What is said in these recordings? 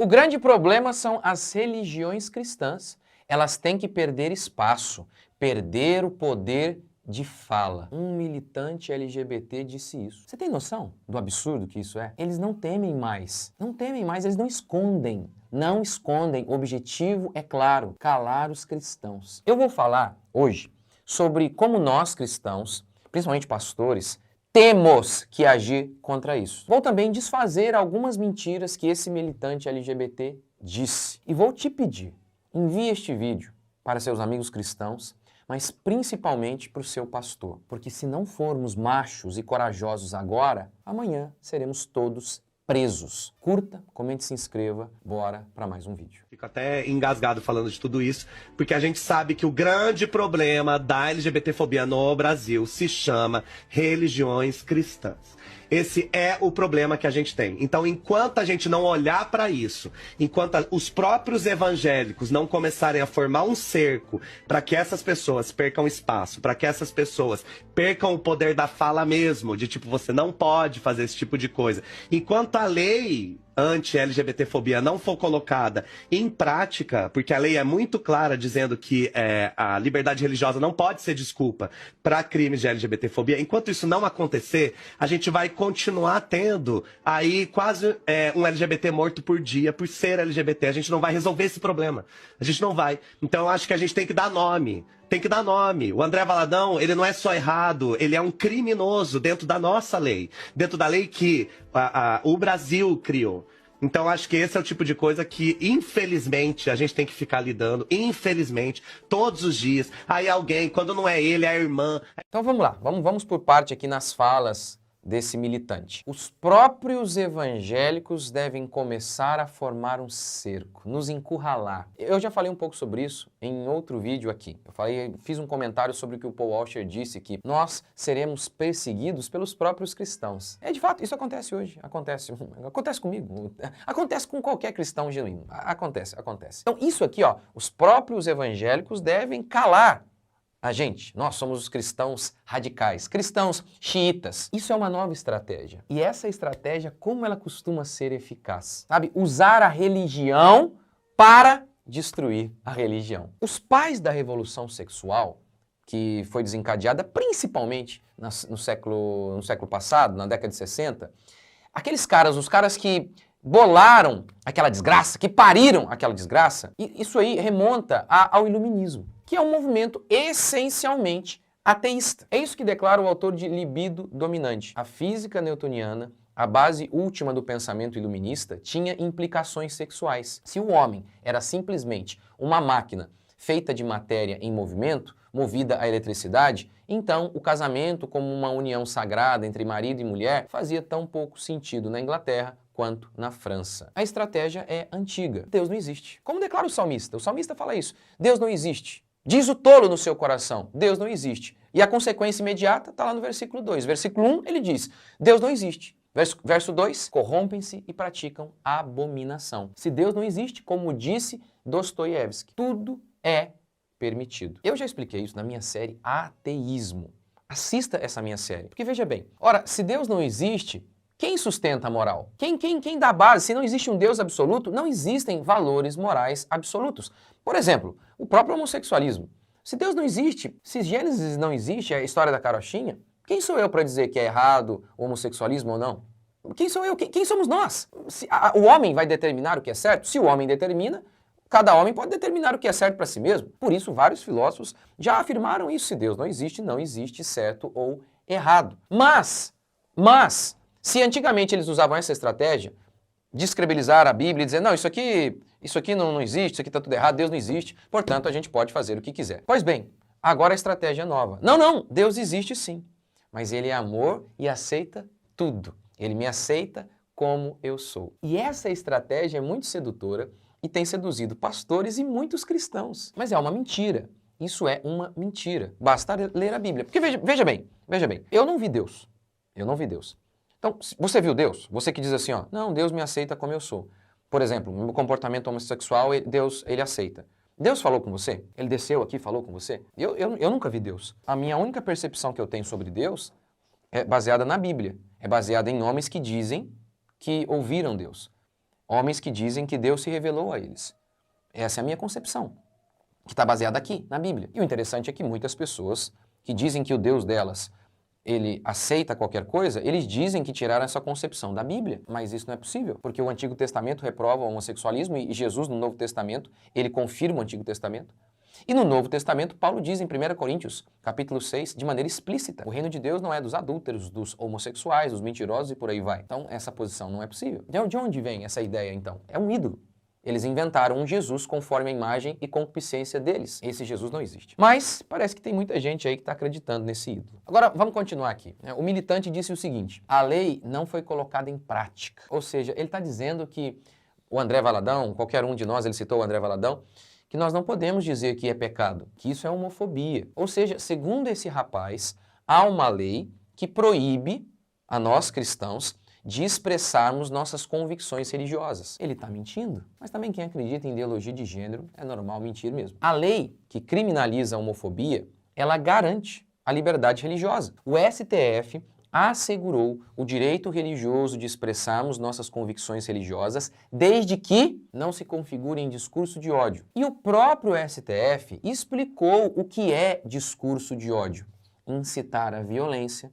O grande problema são as religiões cristãs. Elas têm que perder espaço, perder o poder de fala. Um militante LGBT disse isso. Você tem noção do absurdo que isso é? Eles não temem mais. Não temem mais, eles não escondem. Não escondem. O objetivo é claro, calar os cristãos. Eu vou falar hoje sobre como nós cristãos, principalmente pastores, temos que agir contra isso. Vou também desfazer algumas mentiras que esse militante LGBT disse. E vou te pedir, envie este vídeo para seus amigos cristãos, mas principalmente para o seu pastor. Porque se não formos machos e corajosos agora, amanhã seremos todos presos. Curta, comente, se inscreva. Bora para mais um vídeo. Fico até engasgado falando de tudo isso, porque a gente sabe que o grande problema da LGBTfobia no Brasil se chama religiões cristãs. Esse é o problema que a gente tem. Então, enquanto a gente não olhar para isso, enquanto os próprios evangélicos não começarem a formar um cerco para que essas pessoas percam espaço, para que essas pessoas percam o poder da fala mesmo, de tipo, você não pode fazer esse tipo de coisa. Enquanto a lei anti-LGBTfobia não for colocada em prática, porque a lei é muito clara dizendo que a liberdade religiosa não pode ser desculpa para crimes de LGBTfobia, enquanto isso não acontecer, a gente vai continuar tendo aí quase um LGBT morto por dia por ser LGBT. A gente não vai resolver esse problema. A gente não vai. Então eu acho que a gente tem que dar nome. Tem que dar nome. O André Valadão, ele não é só errado, ele é um criminoso dentro da nossa lei. Dentro da lei que o Brasil criou. Então acho que esse é o tipo de coisa que, infelizmente, a gente tem que ficar lidando. Infelizmente, todos os dias. Aí alguém, quando não é ele, é a irmã. Então vamos lá, vamos por parte aqui nas falas desse militante. Os próprios evangélicos devem começar a formar um cerco, nos encurralar. Eu já falei um pouco sobre isso em outro vídeo aqui. Fiz um comentário sobre o que o Paul Washer disse, que nós seremos perseguidos pelos próprios cristãos. De fato, isso acontece hoje. Acontece comigo. Acontece com qualquer cristão genuíno. Acontece. Então isso aqui, ó, os próprios evangélicos devem calar a gente. Nós somos os cristãos radicais, cristãos xiitas. Isso é uma nova estratégia. E essa estratégia, como ela costuma ser eficaz? Sabe? Usar a religião para destruir a religião. Os pais da revolução sexual, que foi desencadeada principalmente no século passado, na década de 60, aqueles caras, os caras que bolaram aquela desgraça, que pariram aquela desgraça, isso aí remonta ao iluminismo, que é um movimento essencialmente ateísta. É isso que declara o autor de Libido Dominante. A física newtoniana, a base última do pensamento iluminista, tinha implicações sexuais. Se o homem era simplesmente uma máquina feita de matéria em movimento, movida à eletricidade, então o casamento como uma união sagrada entre marido e mulher fazia tão pouco sentido na Inglaterra quanto na França. A estratégia é antiga. Deus não existe. Como declara o salmista? O salmista fala isso. Deus não existe. Diz o tolo no seu coração, Deus não existe. E a consequência imediata está lá no versículo 2. Versículo 1, ele diz, Deus não existe. Verso 2, corrompem-se e praticam abominação. Se Deus não existe, como disse Dostoiévski, tudo é permitido. Eu já expliquei isso na minha série Ateísmo. Assista essa minha série, porque veja bem, ora, se Deus não existe, quem sustenta a moral? Quem dá base? Se não existe um Deus absoluto, não existem valores morais absolutos. Por exemplo, o próprio homossexualismo. Se Deus não existe, se Gênesis não existe, a história da carochinha, quem sou eu para dizer que é errado o homossexualismo ou não? Quem sou eu? Quem somos nós? O homem vai determinar o que é certo? Se o homem determina, cada homem pode determinar o que é certo para si mesmo. Por isso, vários filósofos já afirmaram isso. Se Deus não existe certo ou errado. Mas, se antigamente eles usavam essa estratégia, descredibilizar a Bíblia e dizer, não, isso aqui não existe, isso aqui está tudo errado, Deus não existe, portanto a gente pode fazer o que quiser. Pois bem, agora a estratégia é nova. Não, Deus existe sim, mas Ele é amor e aceita tudo. Ele me aceita como eu sou. E essa estratégia é muito sedutora e tem seduzido pastores e muitos cristãos. Mas é uma mentira. Isso é uma mentira. Basta ler a Bíblia. Porque veja bem, eu não vi Deus. Então, você viu Deus? Você que diz assim, ó, não, Deus me aceita como eu sou. Por exemplo, meu comportamento homossexual, Deus, Ele aceita. Deus falou com você? Ele desceu aqui e falou com você? Eu nunca vi Deus. A minha única percepção que eu tenho sobre Deus é baseada na Bíblia. É baseada em homens que dizem que ouviram Deus. Homens que dizem que Deus se revelou a eles. Essa é a minha concepção, que está baseada aqui, na Bíblia. E o interessante é que muitas pessoas que dizem que o Deus delas, ele aceita qualquer coisa, eles dizem que tiraram essa concepção da Bíblia, mas isso não é possível, porque o Antigo Testamento reprova o homossexualismo e Jesus, no Novo Testamento, ele confirma o Antigo Testamento. E no Novo Testamento, Paulo diz em 1 Coríntios, capítulo 6, de maneira explícita, o reino de Deus não é dos adúlteros, dos homossexuais, dos mentirosos e por aí vai. Então, essa posição não é possível. De onde vem essa ideia, então? É um ídolo. Eles inventaram um Jesus conforme a imagem e concupiscência deles. Esse Jesus não existe. Mas parece que tem muita gente aí que está acreditando nesse ídolo. Agora, vamos continuar aqui. O militante disse o seguinte: a lei não foi colocada em prática. Ou seja, ele está dizendo que o André Valadão, qualquer um de nós, ele citou o André Valadão, que nós não podemos dizer que é pecado, que isso é homofobia. Ou seja, segundo esse rapaz, há uma lei que proíbe a nós cristãos de expressarmos nossas convicções religiosas. Ele está mentindo, mas também quem acredita em ideologia de gênero é normal mentir mesmo. A lei que criminaliza a homofobia, ela garante a liberdade religiosa. O STF assegurou o direito religioso de expressarmos nossas convicções religiosas desde que não se configure em discurso de ódio. E o próprio STF explicou o que é discurso de ódio: incitar a violência,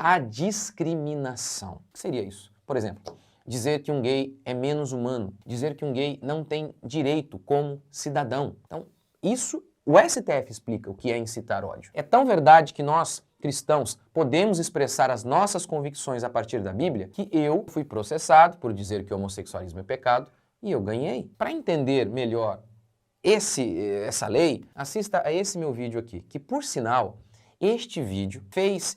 a discriminação. O que seria isso? Por exemplo, dizer que um gay é menos humano, dizer que um gay não tem direito como cidadão. Então, isso o STF explica o que é incitar ódio. É tão verdade que nós, cristãos, podemos expressar as nossas convicções a partir da Bíblia que eu fui processado por dizer que o homossexualismo é pecado e eu ganhei. Para entender melhor essa lei, assista a esse meu vídeo aqui, que por sinal, este vídeo fez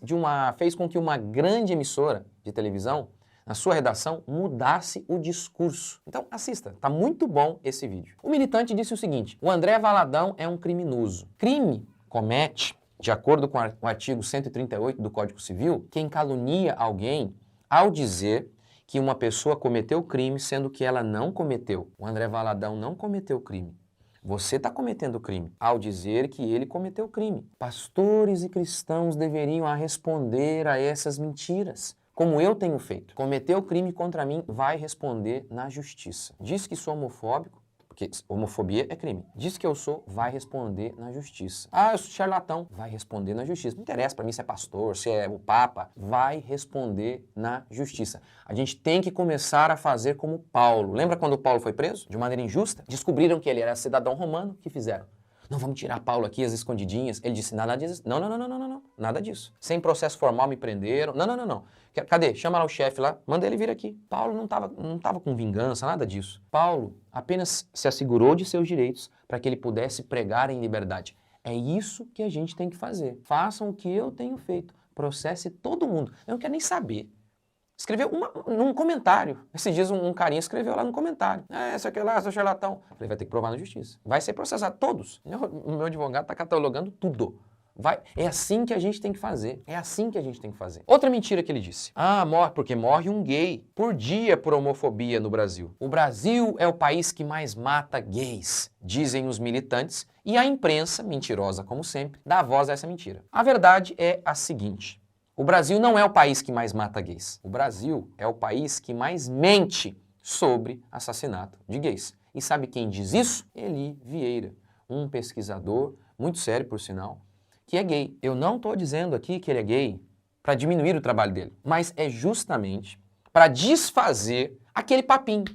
com que uma grande emissora de televisão, na sua redação, mudasse o discurso. Então assista, tá muito bom esse vídeo. O militante disse o seguinte: o André Valadão é um criminoso. Crime comete, de acordo com o artigo 138 do Código Civil, quem calunia alguém ao dizer que uma pessoa cometeu crime sendo que ela não cometeu. O André Valadão não cometeu crime. Você está cometendo crime ao dizer que ele cometeu crime. Pastores e cristãos deveriam responder a essas mentiras, como eu tenho feito. Cometeu crime contra mim, vai responder na justiça. Diz que sou homofóbico, porque homofobia é crime. Diz que eu sou, vai responder na justiça. Ah, eu sou charlatão, vai responder na justiça. Não interessa para mim se é pastor, se é o papa, vai responder na justiça. A gente tem que começar a fazer como Paulo. Lembra quando Paulo foi preso? De maneira injusta? Descobriram que ele era cidadão romano, o que fizeram? Não, vamos tirar Paulo aqui, as escondidinhas. Ele disse, nada disso. Não, nada disso. Sem processo formal me prenderam. Não. Cadê? Chama lá o chefe lá, manda ele vir aqui. Paulo não tava com vingança, nada disso. Paulo apenas se assegurou de seus direitos para que ele pudesse pregar em liberdade. É isso que a gente tem que fazer. Façam o que eu tenho feito. Processe todo mundo. Eu não quero nem saber. Escreveu num comentário. Esses dias um carinha escreveu lá no comentário. Esse aqui lá, seu charlatão. Falei, vai ter que provar na justiça. Vai ser processado, todos. O meu advogado está catalogando tudo. É assim que a gente tem que fazer. É assim que a gente tem que fazer. Outra mentira que ele disse. Porque morre um gay por dia por homofobia no Brasil. O Brasil é o país que mais mata gays, dizem os militantes, e a imprensa, mentirosa como sempre, dá voz a essa mentira. A verdade é a seguinte: o Brasil não é o país que mais mata gays. O Brasil é o país que mais mente sobre assassinato de gays. E sabe quem diz isso? Eli Vieira, um pesquisador muito sério, por sinal, que é gay. Eu não estou dizendo aqui que ele é gay para diminuir o trabalho dele, mas é justamente para desfazer aquele papinho.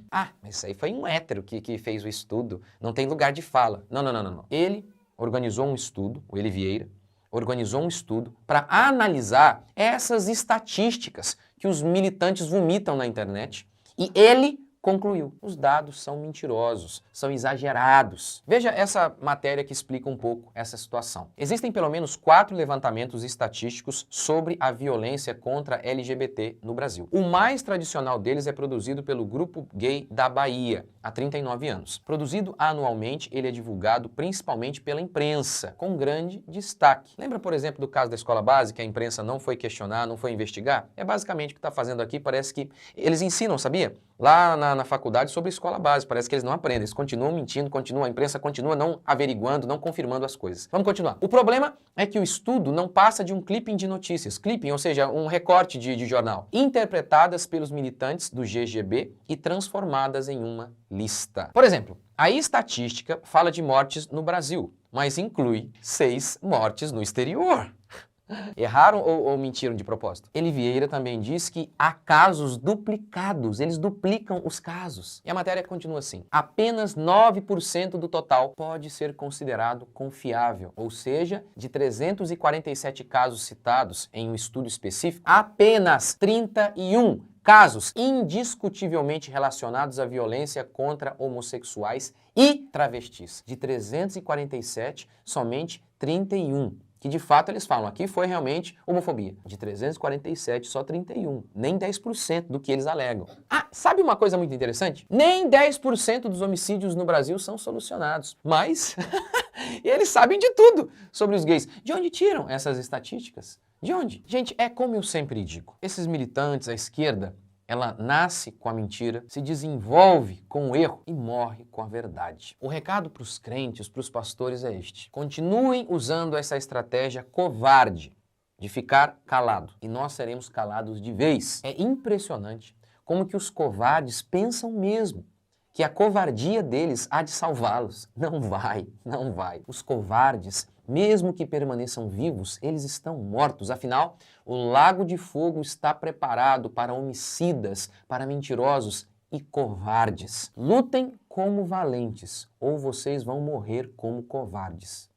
Mas isso aí foi um hétero que fez o estudo, não tem lugar de fala. Não. Ele organizou um estudo, o Eli Vieira, organizou um estudo para analisar essas estatísticas que os militantes vomitam na internet e ele concluiu: os dados são mentirosos, são exagerados. Veja essa matéria que explica um pouco essa situação. Existem pelo menos 4 levantamentos estatísticos sobre a violência contra LGBT no Brasil. O mais tradicional deles é produzido pelo Grupo Gay da Bahia, há 39 anos. Produzido anualmente, ele é divulgado principalmente pela imprensa, com grande destaque. Lembra, por exemplo, do caso da escola básica, a imprensa não foi questionar, não foi investigar? É basicamente o que está fazendo aqui, parece que eles ensinam, sabia? lá na faculdade sobre escola básica. Parece que eles não aprendem, eles continuam mentindo, a imprensa continua não averiguando, não confirmando as coisas. Vamos continuar. O problema é que o estudo não passa de um clipping de notícias, clipping, ou seja, um recorte de jornal, interpretadas pelos militantes do GGB e transformadas em uma lista. Por exemplo, a estatística fala de mortes no Brasil, mas inclui 6 mortes no exterior. Erraram ou mentiram de propósito? Eli Vieira também diz que há casos duplicados, eles duplicam os casos. E a matéria continua assim: apenas 9% do total pode ser considerado confiável, ou seja, de 347 casos citados em um estudo específico, apenas 31 casos indiscutivelmente relacionados à violência contra homossexuais e travestis. De 347, somente 31. Que de fato eles falam, aqui foi realmente homofobia. De 347, só 31. Nem 10% do que eles alegam. Ah, sabe uma coisa muito interessante? Nem 10% dos homicídios no Brasil são solucionados. Mas eles sabem de tudo sobre os gays. De onde tiram essas estatísticas? De onde? Gente, é como eu sempre digo. Esses militantes, a esquerda, ela nasce com a mentira, se desenvolve com o erro e morre com a verdade. O recado para os crentes, para os pastores é este: continuem usando essa estratégia covarde de ficar calado e nós seremos calados de vez. É impressionante como que os covardes pensam mesmo que a covardia deles há de salvá-los. Não vai, não vai. Os covardes, mesmo que permaneçam vivos, eles estão mortos. Afinal, o lago de fogo está preparado para homicidas, para mentirosos e covardes. Lutem como valentes, ou vocês vão morrer como covardes.